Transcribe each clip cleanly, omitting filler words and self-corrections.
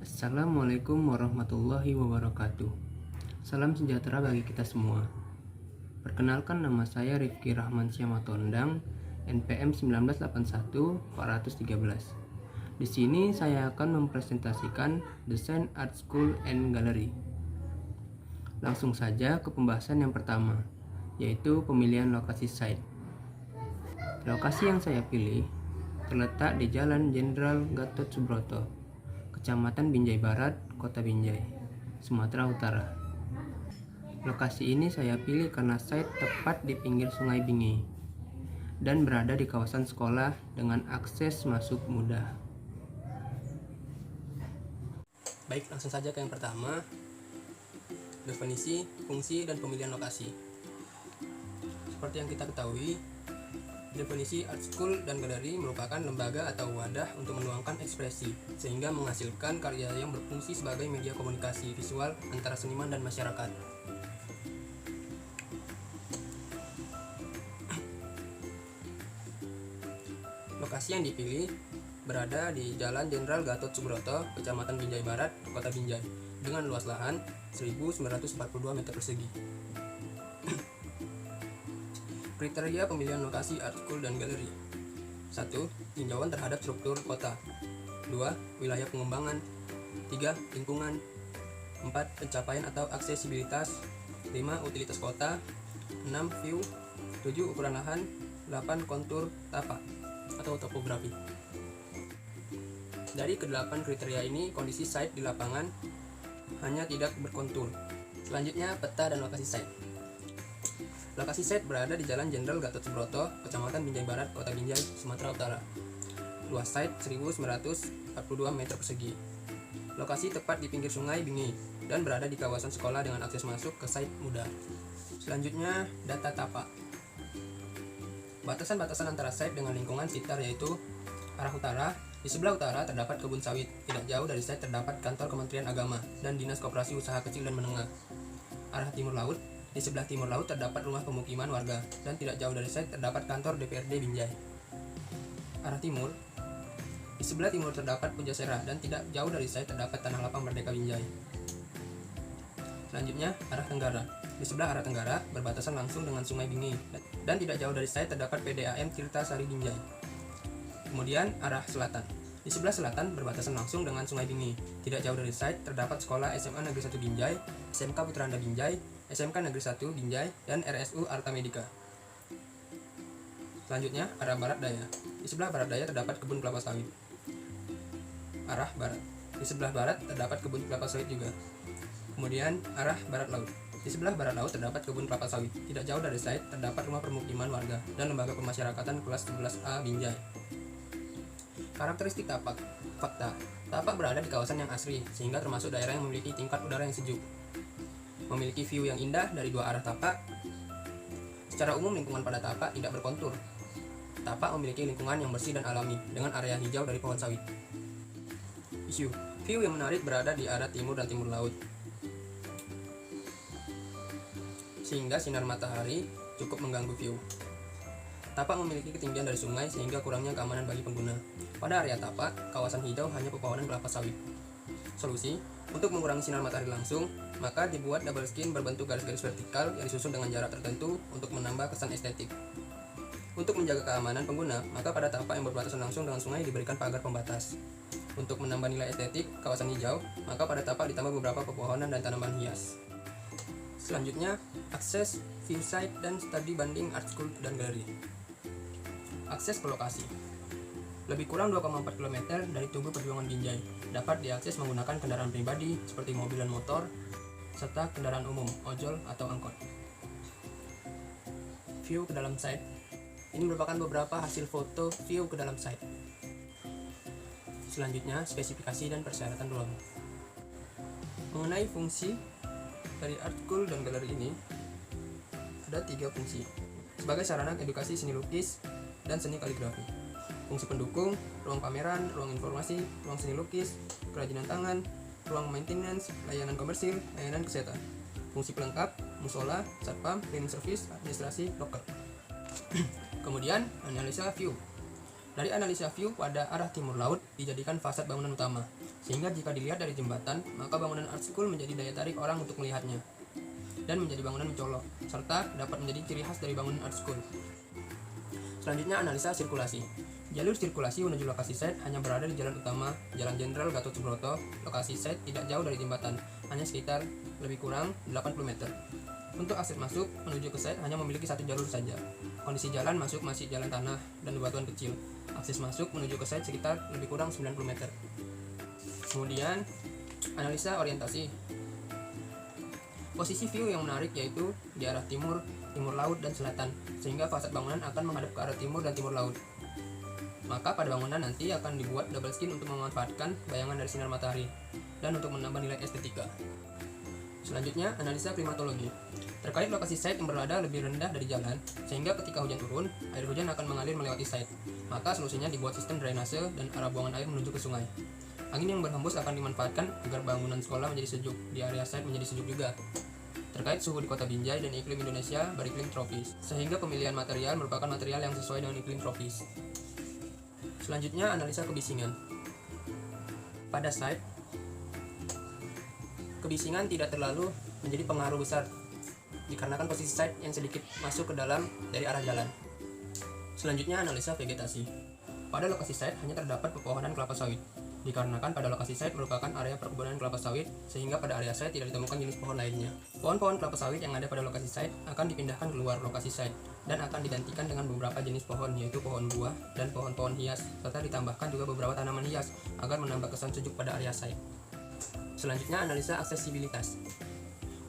Assalamualaikum warahmatullahi wabarakatuh. Salam sejahtera bagi kita semua. Perkenalkan, nama saya Rifki Rahman Syamatondang, NPM 1981-413. Di sini saya akan mempresentasikan Desain Art School and Gallery. Langsung saja ke pembahasan yang pertama, yaitu pemilihan lokasi site. Lokasi yang saya pilih terletak di Jalan Jenderal Gatot Subroto, Kecamatan Binjai Barat, Kota Binjai, Sumatera Utara. Lokasi ini saya pilih karena site tepat di pinggir Sungai Bingi dan berada di kawasan sekolah dengan akses masuk mudah. Baik, langsung saja ke yang pertama, definisi, fungsi, dan pemilihan lokasi. Seperti yang kita ketahui, definisi art school dan galeri merupakan lembaga atau wadah untuk menuangkan ekspresi, sehingga menghasilkan karya yang berfungsi sebagai media komunikasi visual antara seniman dan masyarakat. Lokasi yang dipilih berada di Jalan Jenderal Gatot Subroto, Kecamatan Binjai Barat, Kota Binjai, dengan luas lahan 1942 meter persegi. Kriteria pemilihan lokasi art school dan galeri. 1. Tinjauan terhadap struktur kota. 2. Wilayah pengembangan. 3. Lingkungan. 4. Pencapaian atau aksesibilitas. 5. Utilitas kota. 6. View. 7. Ukuran lahan. 8. Kontur tapak atau topografi. Dari ke-8 kriteria ini, kondisi site di lapangan hanya tidak berkontur. Selanjutnya, peta dan lokasi site. Lokasi site berada di Jalan Jenderal Gatot Subroto, Kecamatan Binjai Barat, Kota Binjai, Sumatera Utara. Luas site 1942 meter persegi. Lokasi tepat di pinggir Sungai Bingi dan berada di kawasan sekolah dengan akses masuk ke site mudah. Selanjutnya, data tapak. Batasan-batasan antara site dengan lingkungan sekitar yaitu arah utara. Di sebelah utara terdapat kebun sawit. Tidak jauh dari site terdapat kantor Kementerian Agama dan Dinas Koperasi Usaha Kecil dan Menengah. Arah timur laut. Di sebelah timur laut terdapat rumah pemukiman warga dan tidak jauh dari site terdapat kantor DPRD Binjai. Arah timur. Di sebelah timur terdapat Pujasera dan tidak jauh dari site terdapat Tanah Lapang Merdeka Binjai. Selanjutnya, arah tenggara. Di sebelah arah tenggara berbatasan langsung dengan Sungai Bingi dan tidak jauh dari site terdapat PDAM Tirta Sari Binjai. Kemudian arah selatan. Di sebelah selatan berbatasan langsung dengan Sungai Bingi. Tidak jauh dari site terdapat sekolah SMA Negeri 1 Binjai, SMK Putra Anda Binjai, SMK Negeri 1 Binjai, dan RSU Arta Medika. Selanjutnya, arah barat daya. Di sebelah barat daya terdapat kebun kelapa sawit. Arah barat. Di sebelah barat terdapat kebun kelapa sawit juga. Kemudian, arah barat laut. Di sebelah barat laut terdapat kebun kelapa sawit. Tidak jauh dari site terdapat rumah permukiman warga dan lembaga pemasyarakatan kelas 11A Binjai. Karakteristik tapak. Fakta. Tapak berada di kawasan yang asri, sehingga termasuk daerah yang memiliki tingkat udara yang sejuk. Memiliki view yang indah dari dua arah tapak. Secara umum lingkungan pada tapak tidak berkontur. Tapak memiliki lingkungan yang bersih dan alami, dengan area hijau dari pohon sawit. Isu. View yang menarik berada di arah timur dan timur laut, sehingga sinar matahari cukup mengganggu view. Tapak memiliki ketinggian dari sungai sehingga kurangnya keamanan bagi pengguna. Pada area tapak, kawasan hijau hanya pepohonan kelapa sawit. Solusi, untuk mengurangi sinar matahari langsung, maka dibuat double skin berbentuk garis-garis vertikal yang disusun dengan jarak tertentu untuk menambah kesan estetik. Untuk menjaga keamanan pengguna, maka pada tapak yang berbatasan langsung dengan sungai diberikan pagar pembatas. Untuk menambah nilai estetik kawasan hijau, maka pada tapak ditambah beberapa pepohonan dan tanaman hias. Selanjutnya, akses, view site, dan studi banding art school dan galeri. Akses ke lokasi. Lebih kurang 2,4 km dari Tugu Perjuangan Binjai. Dapat diakses menggunakan kendaraan pribadi seperti mobil dan motor, serta kendaraan umum, ojol atau angkot. View ke dalam site. Ini merupakan beberapa hasil foto view ke dalam site. Selanjutnya, spesifikasi dan persyaratan ruang. Mengenai fungsi dari art school dan galeri ini, ada 3 fungsi. Sebagai sarana edukasi seni lukis dan seni kaligrafi. Fungsi pendukung, ruang pameran, ruang informasi, ruang seni lukis, kerajinan tangan, ruang maintenance, layanan komersil, layanan kesehatan. Fungsi pelengkap, musola, satpam, cleaning service, administrasi, loker. Kemudian, analisa view. Dari analisa view pada arah timur laut dijadikan fasad bangunan utama, sehingga jika dilihat dari jembatan, maka bangunan art school menjadi daya tarik orang untuk melihatnya dan menjadi bangunan mencolok, serta dapat menjadi ciri khas dari bangunan art school. Selanjutnya, analisa sirkulasi. Jalur sirkulasi menuju lokasi site hanya berada di jalan utama, Jalan Jenderal Gatot Subroto. Lokasi site tidak jauh dari jembatan, hanya sekitar lebih kurang 80 meter. Untuk akses masuk menuju ke site hanya memiliki satu jalur saja. Kondisi jalan masuk masih jalan tanah dan bebatuan kecil. Akses masuk menuju ke site sekitar lebih kurang 90 meter. Kemudian, analisa orientasi. Posisi view yang menarik yaitu di arah timur, timur laut, dan selatan, sehingga fasad bangunan akan menghadap ke arah timur dan timur laut. Maka pada bangunan nanti akan dibuat double skin untuk memanfaatkan bayangan dari sinar matahari dan untuk menambah nilai estetika. Selanjutnya, analisa klimatologi. Terkait lokasi site yang berada lebih rendah dari jalan, sehingga ketika hujan turun, air hujan akan mengalir melewati site. Maka solusinya dibuat sistem drainase dan arah buangan air menuju ke sungai. Angin yang berhembus akan dimanfaatkan agar bangunan sekolah menjadi sejuk, di area site menjadi sejuk juga. Terkait suhu di kota Binjai dan iklim Indonesia beriklim tropis, sehingga pemilihan material merupakan material yang sesuai dengan iklim tropis. Selanjutnya, analisa kebisingan. Pada site, kebisingan tidak terlalu menjadi pengaruh besar dikarenakan posisi site yang sedikit masuk ke dalam dari arah jalan. Selanjutnya, analisa vegetasi. Pada lokasi site hanya terdapat pepohonan kelapa sawit, dikarenakan pada lokasi site merupakan area perkebunan kelapa sawit, sehingga pada area site tidak ditemukan jenis pohon lainnya. Pohon-pohon kelapa sawit yang ada pada lokasi site akan dipindahkan keluar lokasi site dan akan digantikan dengan beberapa jenis pohon, yaitu pohon buah dan pohon-pohon hias, serta ditambahkan juga beberapa tanaman hias agar menambah kesan sejuk pada area site. Selanjutnya, analisa aksesibilitas.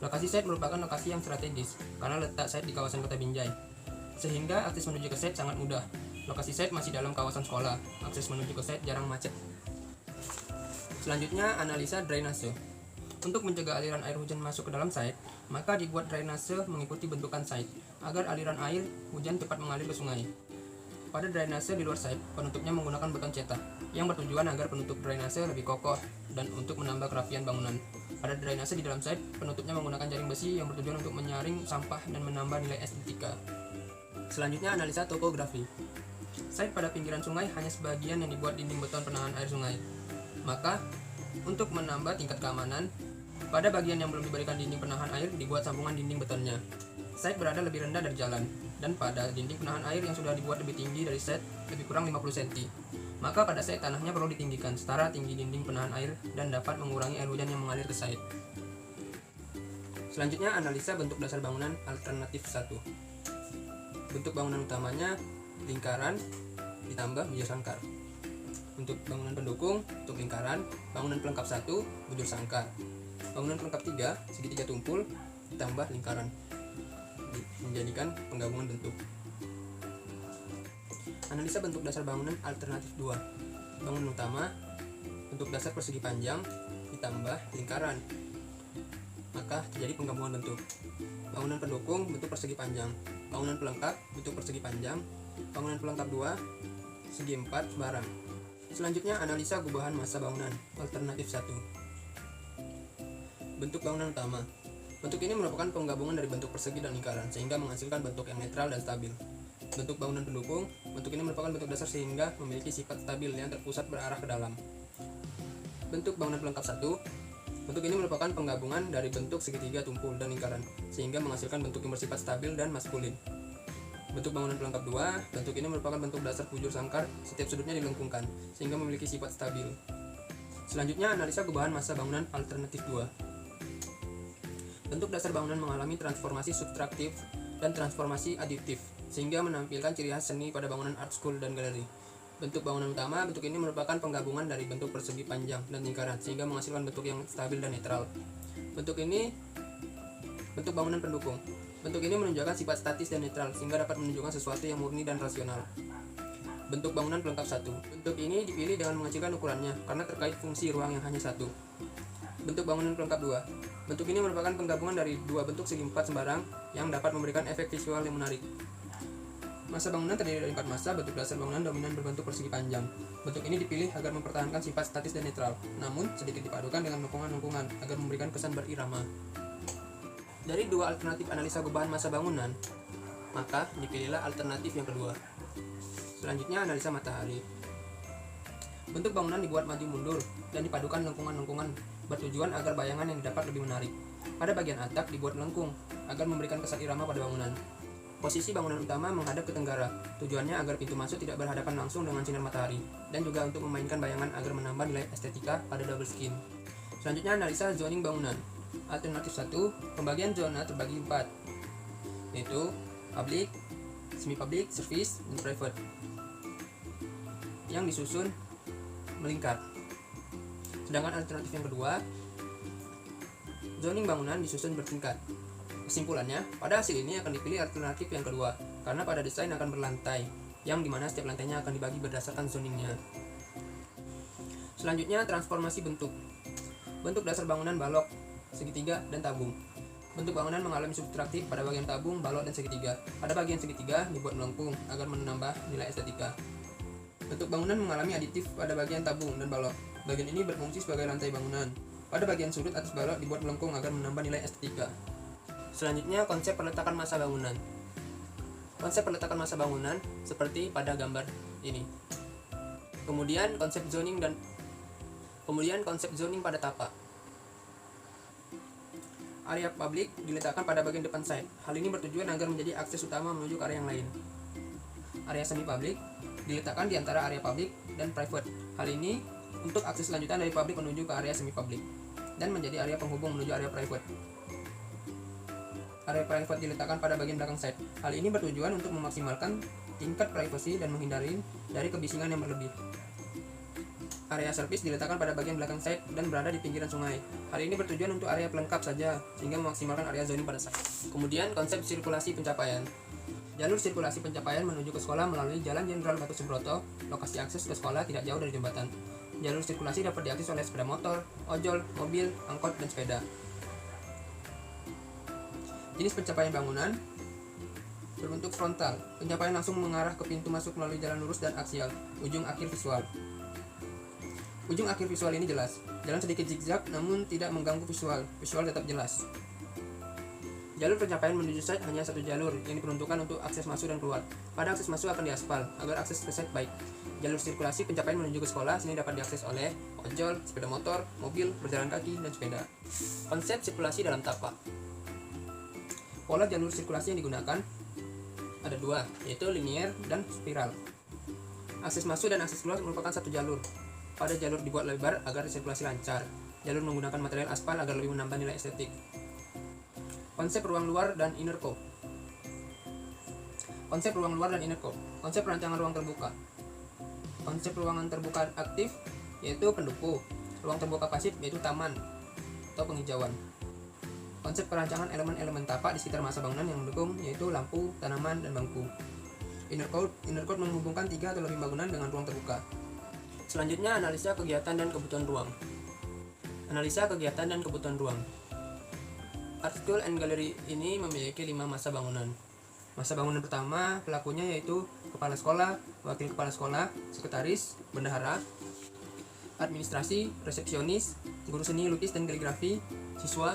Lokasi site merupakan lokasi yang strategis karena letak site di kawasan kota Binjai, sehingga akses menuju ke site sangat mudah. Lokasi site masih dalam kawasan sekolah, akses menuju ke site jarang macet. Selanjutnya, analisa drainase. Untuk mencegah aliran air hujan masuk ke dalam site, maka dibuat drainase mengikuti bentukan site, agar aliran air hujan cepat mengalir ke sungai. Pada drainase di luar site, penutupnya menggunakan beton cetak, yang bertujuan agar penutup drainase lebih kokoh dan untuk menambah kerapian bangunan. Pada drainase di dalam site, penutupnya menggunakan jaring besi yang bertujuan untuk menyaring sampah dan menambah nilai estetika. Selanjutnya, analisa topografi. Site pada pinggiran sungai hanya sebagian yang dibuat dinding beton penahan air sungai. Maka, untuk menambah tingkat keamanan, pada bagian yang belum diberikan dinding penahan air dibuat sambungan dinding betonnya. Site berada lebih rendah dari jalan, dan pada dinding penahan air yang sudah dibuat lebih tinggi dari site lebih kurang 50 cm. Maka pada site tanahnya perlu ditinggikan setara tinggi dinding penahan air dan dapat mengurangi air hujan yang mengalir ke site. Selanjutnya, analisa bentuk dasar bangunan alternatif 1. Bentuk bangunan utamanya lingkaran ditambah bujur sangkar. Untuk bangunan pendukung, untuk lingkaran, bangunan pelengkap 1, bujur sangkar. Bangunan pelengkap 3, segitiga tumpul ditambah lingkaran, menjadikan penggabungan bentuk. Analisa bentuk dasar bangunan alternatif 2. Bangunan utama, bentuk dasar persegi panjang ditambah lingkaran, maka terjadi penggabungan bentuk. Bangunan pendukung, bentuk persegi panjang. Bangunan pelengkap, bentuk persegi panjang. Bangunan pelengkap 2, segi 4 sebarang. Selanjutnya, analisa gubahan massa bangunan alternatif 1. Bentuk bangunan utama. Bentuk ini merupakan penggabungan dari bentuk persegi dan lingkaran, sehingga menghasilkan bentuk yang netral dan stabil. Bentuk bangunan pendukung. Bentuk ini merupakan bentuk dasar sehingga memiliki sifat stabil yang terpusat berarah ke dalam. Bentuk bangunan pelengkap 1. Bentuk ini merupakan penggabungan dari bentuk segitiga, tumpul, dan lingkaran, sehingga menghasilkan bentuk yang bersifat stabil dan maskulin. Bentuk bangunan pelengkap 2, bentuk ini merupakan bentuk dasar bujur sangkar, setiap sudutnya dilengkungkan, sehingga memiliki sifat stabil. Selanjutnya, analisa gubahan massa bangunan alternatif 2. Bentuk dasar bangunan mengalami transformasi subtraktif dan transformasi additif, sehingga menampilkan ciri khas seni pada bangunan art school dan galeri. Bentuk bangunan utama, bentuk ini merupakan penggabungan dari bentuk persegi panjang dan lingkaran, sehingga menghasilkan bentuk yang stabil dan netral. Bentuk bangunan pendukung. Bentuk ini menunjukkan sifat statis dan netral, sehingga dapat menunjukkan sesuatu yang murni dan rasional. Bentuk bangunan pelengkap 1. Bentuk ini dipilih dengan mengecilkan ukurannya, karena terkait fungsi ruang yang hanya satu. Bentuk bangunan pelengkap 2. Bentuk ini merupakan penggabungan dari dua bentuk segi 4 sembarang yang dapat memberikan efek visual yang menarik. Massa bangunan terdiri dari 4 massa. Bentuk dasar bangunan dominan berbentuk persegi panjang. Bentuk ini dipilih agar mempertahankan sifat statis dan netral, namun sedikit dipadukan dengan lengkungan-lengkungan agar memberikan kesan berirama. Dari dua alternatif analisa gubahan massa bangunan, maka dipilihlah alternatif yang kedua. Selanjutnya, analisa matahari. Bentuk bangunan dibuat maju mundur dan dipadukan lengkungan-lengkungan bertujuan agar bayangan yang didapat lebih menarik. Pada bagian atap dibuat melengkung agar memberikan kesan irama pada bangunan. Posisi bangunan utama menghadap ke tenggara, tujuannya agar pintu masuk tidak berhadapan langsung dengan sinar matahari, dan juga untuk memainkan bayangan agar menambah nilai estetika pada double skin. Selanjutnya, analisa zoning bangunan. Alternatif 1, pembagian zona terbagi 4, yaitu public, semi-public, service, dan private, yang disusun melingkar. Sedangkan alternatif yang kedua, zoning bangunan disusun bertingkat. Kesimpulannya, pada hasil ini akan dipilih alternatif yang kedua, karena pada desain akan berlantai, yang dimana setiap lantainya akan dibagi berdasarkan zoningnya. Selanjutnya, transformasi bentuk. Bentuk dasar bangunan balok, segitiga, dan tabung. Bentuk bangunan mengalami subtraktif pada bagian tabung, balok, dan segitiga. Pada bagian segitiga dibuat melengkung agar menambah nilai estetika. Bentuk bangunan mengalami aditif pada bagian tabung dan balok. Bagian ini berfungsi sebagai lantai bangunan. Pada bagian sudut atas balok dibuat melengkung agar menambah nilai estetika. Selanjutnya, konsep peletakan massa bangunan. Konsep peletakan massa bangunan seperti pada gambar ini. Kemudian konsep zoning pada tapak. Area publik diletakkan pada bagian depan side. Hal ini bertujuan agar menjadi akses utama menuju ke area yang lain. Area semi publik diletakkan di antara area publik dan private. Hal ini untuk akses lanjutan dari publik menuju ke area semi publik dan menjadi area penghubung menuju area private. Area private diletakkan pada bagian belakang side. Hal ini bertujuan untuk memaksimalkan tingkat privasi dan menghindari dari kebisingan yang berlebih. Area service diletakkan pada bagian belakang side dan berada di pinggiran sungai. Hal ini bertujuan untuk area pelengkap saja, sehingga memaksimalkan area zoning pada side. Kemudian konsep sirkulasi pencapaian. Jalur sirkulasi pencapaian menuju ke sekolah melalui Jalan Jenderal Gatot Subroto. Lokasi akses ke sekolah tidak jauh dari jembatan. Jalur sirkulasi dapat diakses oleh sepeda motor, ojol, mobil, angkot, dan sepeda. Jenis pencapaian bangunan berbentuk frontal. Pencapaian langsung mengarah ke pintu masuk melalui jalan lurus dan aksial. Ujung akhir visual. Ujung akhir visual ini jelas. Jalan sedikit zigzag namun tidak mengganggu visual. Visual tetap jelas. Jalur pencapaian menuju site hanya satu jalur yang diperuntukkan untuk akses masuk dan keluar. Pada akses masuk akan diaspal agar akses ke site baik. Jalur sirkulasi pencapaian menuju ke sekolah sini dapat diakses oleh ojol, sepeda motor, mobil, berjalan kaki, dan sepeda. Konsep sirkulasi dalam tapak. Pola jalur sirkulasi yang digunakan ada dua, yaitu linear dan spiral. Akses masuk dan akses keluar merupakan satu jalur. Pada jalur dibuat lebar agar sirkulasi lancar. Jalur menggunakan material aspal agar lebih menambah nilai estetik. Konsep ruang luar dan inner core. Konsep ruang luar dan inner core. Konsep perancangan ruang terbuka. Konsep ruangan terbuka aktif yaitu pendopo. Ruang terbuka pasif yaitu taman atau penghijauan. Konsep perancangan elemen-elemen tapak di sekitar massa bangunan yang mendukung yaitu lampu, tanaman, dan bangku. Inner core menghubungkan 3 atau lebih bangunan dengan ruang terbuka. Selanjutnya, analisa kegiatan dan kebutuhan ruang. Analisa kegiatan dan kebutuhan ruang. Art School and Gallery ini memiliki 5 massa bangunan. Massa bangunan pertama pelakunya yaitu kepala sekolah, wakil kepala sekolah, sekretaris, bendahara, administrasi, resepsionis, guru seni lukis dan kaligrafi, siswa,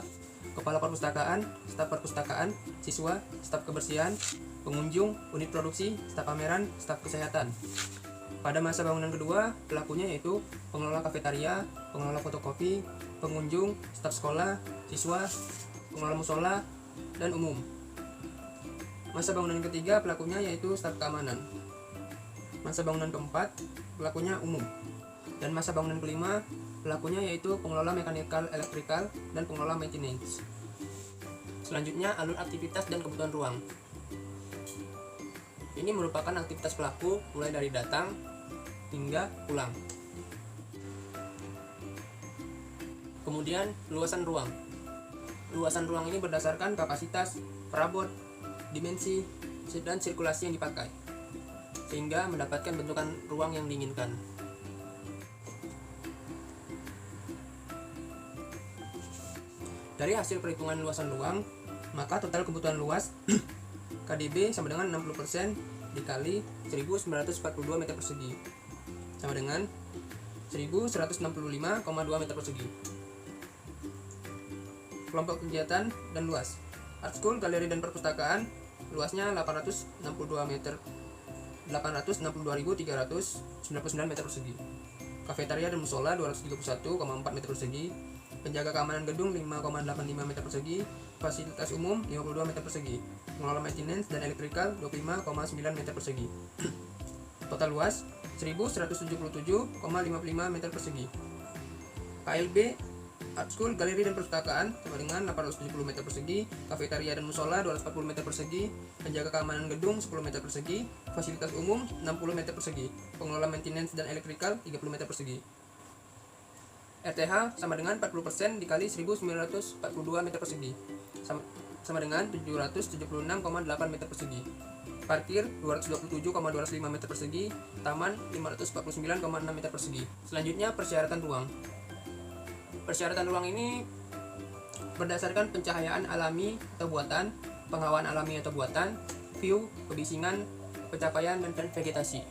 kepala perpustakaan, staf perpustakaan, siswa, staf kebersihan, pengunjung, unit produksi, staf pameran, staf kesehatan. Pada masa bangunan kedua, pelakunya yaitu pengelola kafetaria, pengelola fotokopi, pengunjung, staf sekolah, siswa, pengelola musola, dan umum. Masa bangunan ketiga, pelakunya yaitu staf keamanan. Masa bangunan keempat, pelakunya umum. Dan masa bangunan kelima, pelakunya yaitu pengelola mekanikal, elektrikal, dan pengelola maintenance. Selanjutnya, alur aktivitas dan kebutuhan ruang. Ini merupakan aktivitas pelaku mulai dari datang hingga pulang. Kemudian, luasan ruang. Luasan ruang ini berdasarkan kapasitas, perabot, dimensi, dan sirkulasi yang dipakai, sehingga mendapatkan bentukan ruang yang diinginkan. Dari hasil perhitungan luasan ruang, maka total kebutuhan luas KDB sama dengan 60% dikali 1942 meter persegi sama dengan 1165,2 meter persegi. Kelompok kegiatan dan luas. Art School, galeri dan perpustakaan luasnya 862 meter 862.399 meter persegi. Kafetaria dan musola 231,4 meter persegi. Penjaga keamanan gedung 5,85 meter persegi. Fasilitas umum 52 meter persegi. Pengelola maintenance dan elektrikal 25,9 meter persegi. Total luas 1177,55 meter persegi. KLB Art School, Galeri dan Perpustakaan sama dengan 870 meter persegi. Kafetaria dan musola 240 meter persegi. Penjaga keamanan gedung 10 meter persegi. Fasilitas umum 60 meter persegi. Pengelola maintenance dan elektrikal 30 meter persegi. RTH sama dengan 40% dikali 1942 meter persegi, sama dengan 776,8 meter persegi. Parkir 227,205 meter persegi. Taman 549,6 meter persegi. Selanjutnya persyaratan ruang. Persyaratan ruang ini berdasarkan pencahayaan alami atau buatan, penghawaan alami atau buatan, view, kebisingan, pencapaian, dan vegetasi.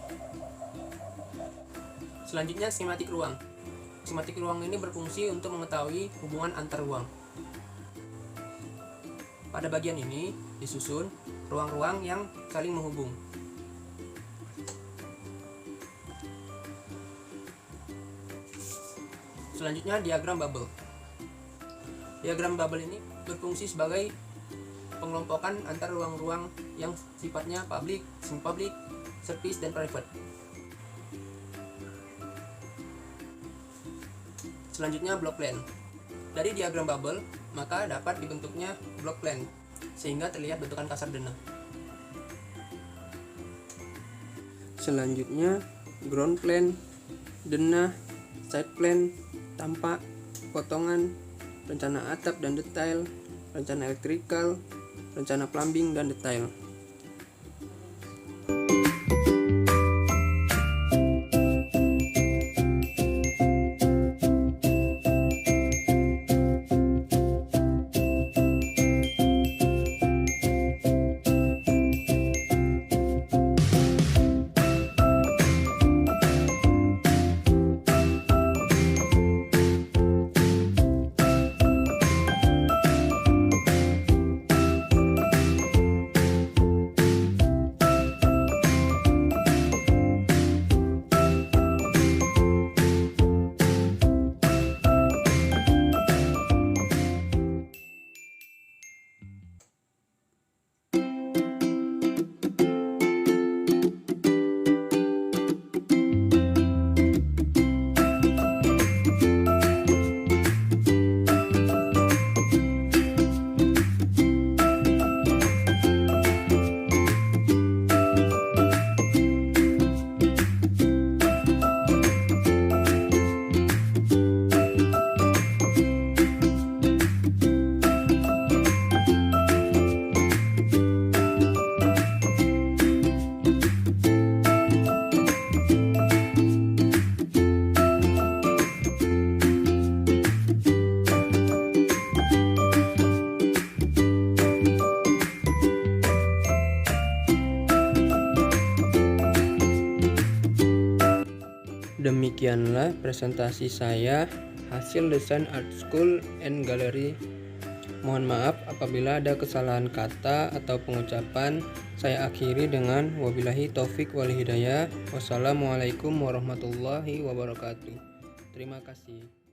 Selanjutnya skematik ruang. Skematik ruang ini berfungsi untuk mengetahui hubungan antar ruang. Pada bagian ini disusun ruang-ruang yang saling menghubung. Selanjutnya diagram bubble. Diagram bubble ini berfungsi sebagai pengelompokan antar ruang-ruang yang sifatnya public, semi-public, service, dan private. Selanjutnya block plan. Dari diagram bubble, maka dapat dibentuknya block plan, sehingga terlihat bentukan kasar denah. Selanjutnya ground plan, denah, side plan, tampak, potongan, rencana atap dan detail, rencana elektrikal, rencana plumbing dan detail. Demikianlah presentasi saya hasil desain Art School and Gallery. Mohon maaf apabila ada kesalahan kata atau pengucapan. Saya akhiri dengan wabillahi taufik wal hidayah. Wassalamualaikum warahmatullahi wabarakatuh. Terima kasih.